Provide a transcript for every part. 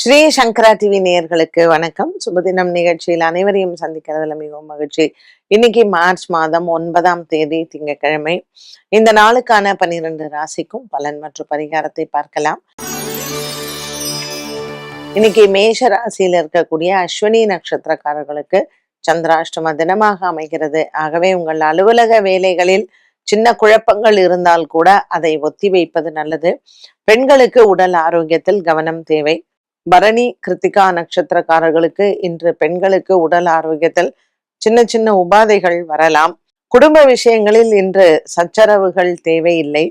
ஸ்ரீ சங்கரா TV நேயர்களுக்கு வணக்கம். சுபதினம் நிகழ்ச்சியில் அனைவரையும் சந்திக்கிறதுல மிகவும் மகிழ்ச்சி. இன்னைக்கு மார்ச் மாதம் 9ஆம் தேதி திங்கட்கிழமை. இந்த நாளுக்கான 12 ராசிக்கும் பலன் மற்றும் பரிகாரத்தை பார்க்கலாம். இன்னைக்கு மேஷ ராசியில இருக்கக்கூடிய அஸ்வினி நட்சத்திரக்காரர்களுக்கு சந்திராஷ்டம தினமாக அமைகிறது. ஆகவே உங்கள் அலுவலக வேலைகளில் சின்ன குழப்பங்கள் இருந்தால் கூட அதை ஒத்தி வைப்பது நல்லது. பெண்களுக்கு உடல் ஆரோக்கியத்தில் கவனம் தேவை. பரணி கிருத்திகா நட்சத்திரக்காரர்களுக்கு இன்று பெண்களுக்கு உடல் ஆரோக்கியத்தில் சின்ன சின்ன உபாதைகள் வரலாம். குடும்ப விஷயங்களில் இன்று சச்சரவுகள் தேவையில்லை.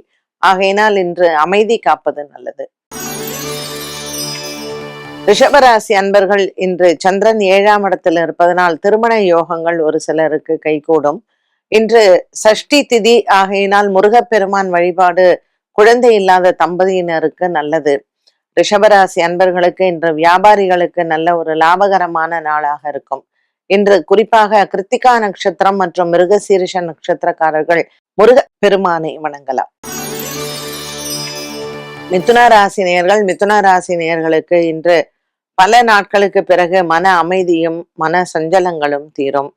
ஆகையினால் இன்று அமைதி காப்பது நல்லது. ரிஷபராசி அன்பர்கள், இன்று சந்திரன் 7ஆம் இடத்தில் இருப்பதனால் திருமண யோகங்கள் ஒரு சிலருக்கு கைகூடும். இன்று சஷ்டி திதி ஆகையினால் முருகப்பெருமான் வழிபாடு குழந்தை இல்லாத தம்பதியினருக்கு நல்லது. ரிஷபராசி அன்பர்களுக்கு இன்று வியாபாரிகளுக்கு நல்ல ஒரு லாபகரமான நாளாக இருக்கும். இன்று குறிப்பாக கிருத்திகா நட்சத்திரம் மற்றும் மிருகசீரிஷ நட்சத்திரக்காரர்கள் முருக பெருமானை வணங்கலாம். மிதுன ராசி நேயர்களுக்கு இன்று பல நாட்களுக்கு பிறகு மன அமைதியும் மன சஞ்சலங்களும் தீரும்.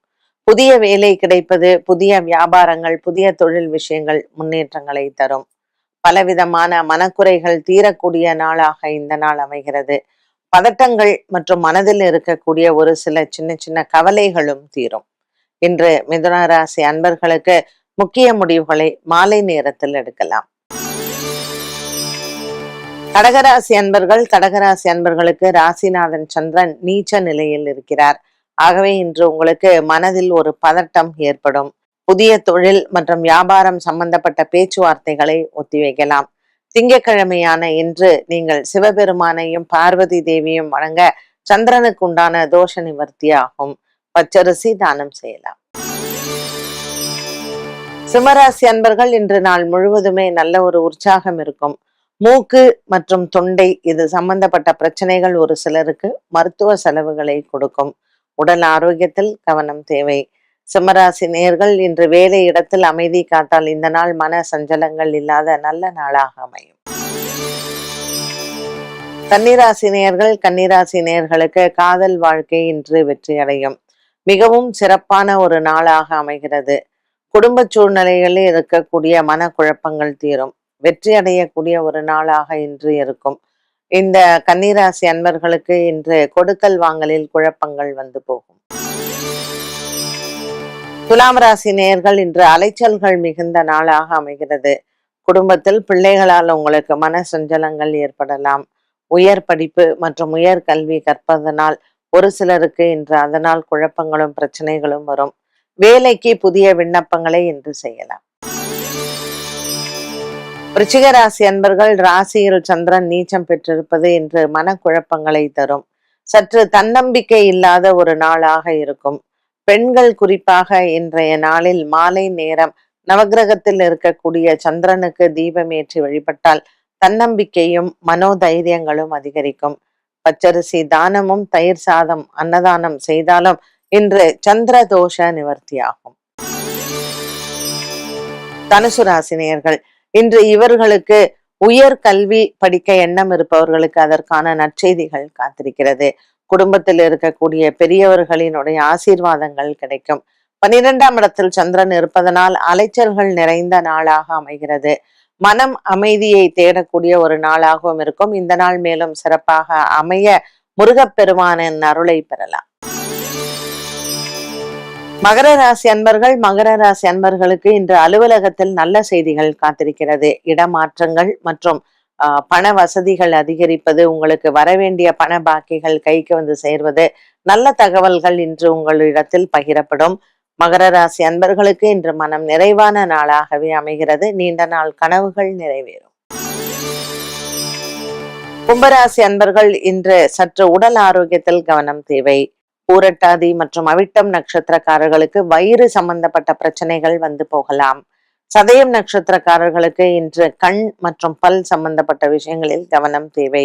புதிய வேலை கிடைப்பது, புதிய வியாபாரங்கள், புதிய தொழில் விஷயங்கள் முன்னேற்றங்களை தரும். பலவிதமான மனக்குறைகள் தீரக்கூடிய நாளாக இந்த நாள் அமைகிறது. பதட்டங்கள் மற்றும் மனதில் இருக்கக்கூடிய ஒரு சில சின்ன சின்ன கவலைகளும் தீரும். இன்று மிதுன ராசி அன்பர்களுக்கு முக்கிய முடிவுகளை மாலை நேரத்தில் எடுக்கலாம். கடகராசி அன்பர்களுக்கு ராசிநாதன் சந்திரன் நீச்ச நிலையில் இருக்கிறார். ஆகவே இன்று உங்களுக்கு மனதில் ஒரு பதட்டம் ஏற்படும். புதிய தொழில் மற்றும் வியாபாரம் சம்பந்தப்பட்ட பேச்சுவார்த்தைகளை ஒத்திவைக்கலாம். திங்கட்கிழமையான இன்று நீங்கள் சிவபெருமானையும் பார்வதி தேவியும் வணங்க சந்திரனுக்கு உண்டான தோஷ நிவர்த்தி ஆகும். பச்சரிசி தானம் செய்யலாம். சிம்மராசி அன்பர்கள், இன்று நாள் முழுவதுமே நல்ல ஒரு உற்சாகம் இருக்கும். மூக்கு மற்றும் தொண்டை இது சம்பந்தப்பட்ட பிரச்சனைகள் ஒரு சிலருக்கு மருத்துவ செலவுகளை கொடுக்கும். உடல் ஆரோக்கியத்தில் கவனம் தேவை. சிம்மராசி நேயர்கள், இன்று வேலை இடத்தில் அமைதி காத்தால் இந்த நாள் மன சஞ்சலங்கள் இல்லாத நல்ல நாளாக அமையும். கன்னிராசி நேயர்களுக்கு காதல் வாழ்க்கை இன்று வெற்றி அடையும். மிகவும் சிறப்பான ஒரு நாளாக அமைகிறது. குடும்ப சூழ்நிலைகளில் இருக்கக்கூடிய மனக்குழப்பங்கள் தீரும். வெற்றி அடையக்கூடிய ஒரு நாளாக இன்று இருக்கும். இந்த கன்னிராசி அன்பர்களுக்கு இன்று கொடுக்கல் வாங்கலில் குழப்பங்கள் வந்து போகும். துலாம் ராசி நேயர்கள், இன்று அலைச்சல்கள் மிகுந்த நாளாக அமைகிறது. குடும்பத்தில் பிள்ளைகளால் உங்களுக்கு மன சஞ்சலங்கள் ஏற்படலாம். உயர் படிப்பு மற்றும் உயர் கல்வி கற்பதனால் ஒரு சிலருக்கு இன்று அதனால் குழப்பங்களும் பிரச்சனைகளும் வரும். வேலைக்கு புதிய விண்ணப்பங்களை இன்று செய்யலாம். விருச்சிக ராசி அன்பர்கள், ராசியில் சந்திரன் நீச்சம் பெற்றிருப்பது இன்று மனக்குழப்பங்களை தரும். சற்று தன்னம்பிக்கை இல்லாத ஒரு நாளாக இருக்கும். பெண்கள் குறிப்பாக இன்றைய நாளில் மாலை நேரம் நவகிரகத்தில் இருக்கக்கூடிய சந்திரனுக்கு தீபம் ஏற்றி வழிபட்டால் தன்னம்பிக்கையும் மனோதைரியங்களும் அதிகரிக்கும். பச்சரிசி தானமும் தயிர் சாதம் அன்னதானம் செய்தாலும் இன்று சந்திர தோஷ நிவர்த்தியாகும். தனுசு ராசி நேயர்கள், இன்று இவர்களுக்கு உயர் கல்வி படிக்க எண்ணம் இருப்பவர்களுக்கு அதற்கான நற்செய்திகள் காத்திருக்கிறது. குடும்பத்தில் இருக்கக்கூடிய பெரியவர்களினுடைய ஆசீர்வாதங்கள் கிடைக்கும். 12ஆம் இடத்தில் சந்திரன் இருப்பதனால் அலைச்சல்கள் நிறைந்த நாளாக அமைகிறது. மனம் அமைதியை தேடக்கூடிய ஒரு நாளாகவும் இருக்கும். இந்த நாள் மேலும் சிறப்பாக அமைய முருகப்பெருமானின் அருளை பெறலாம். மகர ராசி அன்பர்களுக்கு இன்று அலுவலகத்தில் நல்ல செய்திகள் காத்திருக்கிறது. இடமாற்றங்கள் மற்றும் பண வசதிகள் அதிகரிப்பது, உங்களுக்கு வரவேண்டிய பண பாக்கிகள் கைக்கு வந்து சேர்வது, நல்ல தகவல்கள் இன்று உங்களிடத்தில் பகிரப்படும். மகர ராசி அன்பர்களுக்கு இன்று மனம் நிறைவான நாளாகவே அமைகிறது. நீண்ட நாள் கனவுகள் நிறைவேறும். கும்பராசி அன்பர்கள், இன்று சற்று உடல் ஆரோக்கியத்தில் கவனம் தேவை. பூரட்டாதி மற்றும் அவிட்டம் நட்சத்திரக்காரர்களுக்கு வயிறு சம்பந்தப்பட்ட பிரச்சனைகள் வந்து போகலாம். சதயம் நட்சத்திரக்காரர்களுக்கு இன்று கண் மற்றும் பல் சம்பந்தப்பட்ட விஷயங்களில் கவனம் தேவை.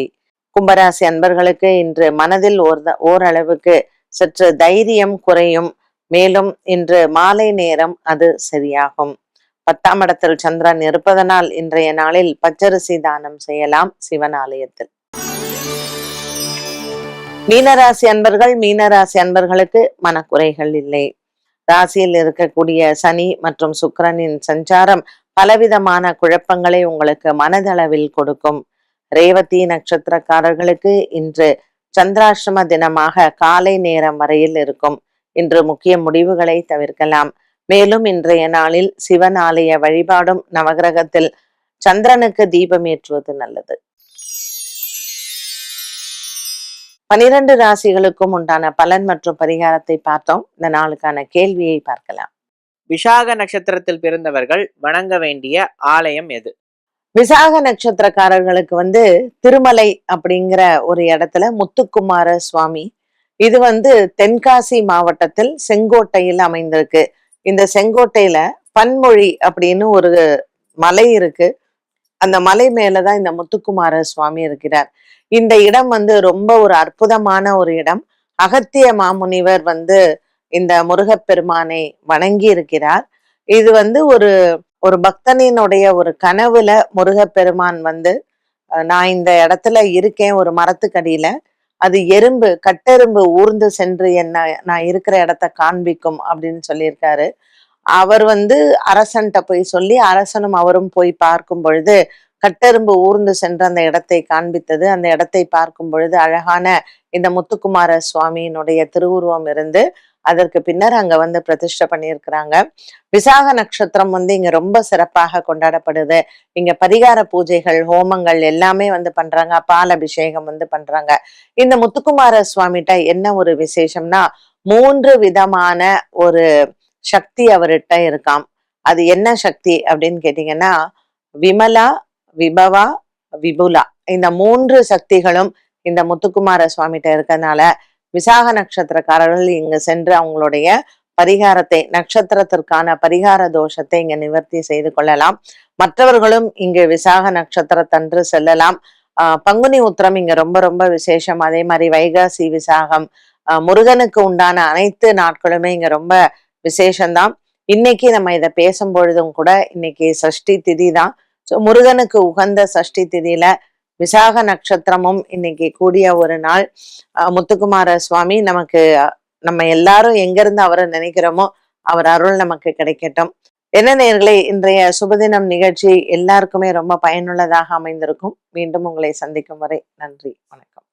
கும்பராசி அன்பர்களுக்கு இன்று மனதில் ஓரளவுக்கு சற்று தைரியம் குறையும். மேலும் இன்று மாலை நேரம் அது சரியாகும். 10ஆம் இடத்தில் சந்திரன் இருப்பதனால் இன்றைய நாளில் பச்சரிசி தானம் செய்யலாம் சிவன் ஆலயத்தில். மீனராசி அன்பர்கள், மீனராசி அன்பர்களுக்கு மனக்குறைகள் இல்லை. ராசியில் இருக்கக்கூடிய சனி மற்றும் சுக்கிரனின் சஞ்சாரம் பலவிதமான குழப்பங்களை உங்களுக்கு மனதளவில் கொடுக்கும். ரேவதி நட்சத்திரக்காரர்களுக்கு இன்று சந்திராஷ்டம தினமாக காலை நேரம் வரையில் இருக்கும். இன்று முக்கிய முடிவுகளை தவிர்க்கலாம். மேலும் இன்றைய நாளில் சிவன் ஆலய வழிபாடும், நவகிரகத்தில் சந்திரனுக்கு தீபம் ஏற்றுவது நல்லது. 12 ராசிகளுக்கும் உண்டான பலன் மற்றும் பரிகாரத்தை பார்த்தோம். இந்த நாளுக்கான கேள்வியை பார்க்கலாம். விசாக நட்சத்திரத்தில் பிறந்தவர்கள் வணங்க வேண்டிய ஆலயம் எது? விசாக நட்சத்திரக்காரர்களுக்கு திருமலை அப்படிங்கிற ஒரு இடத்துல முத்துக்குமார சுவாமி, இது தென்காசி மாவட்டத்தில் செங்கோட்டையில் அமைந்திருக்கு. இந்த செங்கோட்டையில பன்மொழி அப்படின்னு ஒரு மலை இருக்கு. அந்த மலை மேலதான் இந்த முத்துக்குமார சுவாமி இருக்கிறார். இந்த இடம் ரொம்ப ஒரு அற்புதமான ஒரு இடம். அகத்திய மாமுனிவர் இந்த முருகப்பெருமானை வணங்கி இருக்கிறார். இது ஒரு ஒரு பக்தனினுடைய ஒரு கனவுல முருகப்பெருமான் நான் இந்த இடத்துல இருக்கேன் ஒரு மரத்துக்கடியில, அது எறும்பு கட்டெரும்பு ஊர்ந்து சென்று என்ன நான் இருக்கிற இடத்த காண்பிக்கும் அப்படின்னு சொல்லியிருக்காரு. அவர் அரசன்ட்ட போய் சொல்லி, அரசனும் அவரும் போய் பார்க்கும் பொழுது கட்டெரும்பு ஊர்ந்து சென்று அந்த இடத்தை காண்பித்தது. அந்த இடத்தை பார்க்கும் பொழுது அழகான இந்த முத்துக்குமார சுவாமியினுடைய திருவுருவம் இருந்து அதற்கு பின்னர் அங்க பிரதிஷ்டை பண்ணியிருக்கிறாங்க. விசாக நட்சத்திரம் இங்க ரொம்ப சிறப்பாக கொண்டாடப்படுது. இங்க பரிகார பூஜைகள், ஹோமங்கள் எல்லாமே பண்றாங்க. பால் அபிஷேகம் பண்றாங்க. இந்த முத்துக்குமார சுவாமிகிட்ட என்ன ஒரு விசேஷம்னா, 3 விதமான ஒரு சக்தி அவர்கிட்ட இருக்காம். அது என்ன சக்தி அப்படின்னு கேட்டீங்கன்னா, விமலா, விபவா, விபுலா, இந்த 3 சக்திகளும் இந்த முத்துக்குமார சுவாமிகிட்ட இருக்கிறதுனால விசாக நட்சத்திரக்காரர்கள் இங்க சென்று அவங்களுடைய பரிகாரத்தை, நட்சத்திரத்திற்கான பரிகார தோஷத்தை இங்க நிவர்த்தி செய்து கொள்ளலாம். மற்றவர்களும் இங்கு விசாக நட்சத்திரத்தன்று செல்லலாம். பங்குனி உத்திரம் இங்க ரொம்ப ரொம்ப விசேஷம். அதே மாதிரி வைகாசி விசாகம், முருகனுக்கு உண்டான அனைத்து நாட்களுமே இங்க ரொம்ப விசேஷம்தான். இன்னைக்கு நம்ம இதை பேசும் பொழுதும் கூட இன்னைக்கு சஷ்டி திதி தான். ஸோ முருகனுக்கு உகந்த சஷ்டி திதியில விசாக நட்சத்திரமும் இன்னைக்கு கூடிய ஒரு நாள். முத்துக்குமார சுவாமி நம்ம எல்லாரும் எங்கிருந்து அவரை நினைக்கிறோமோ அவர் அருள் நமக்கு கிடைக்கட்டும். என்ன நேயர்களே, இன்றைய சுபதினம் நிகழ்ச்சி எல்லாருக்குமே ரொம்ப பயனுள்ளதாக அமைந்திருக்கும். மீண்டும் உங்களை சந்திக்கும் வரை நன்றி, வணக்கம்.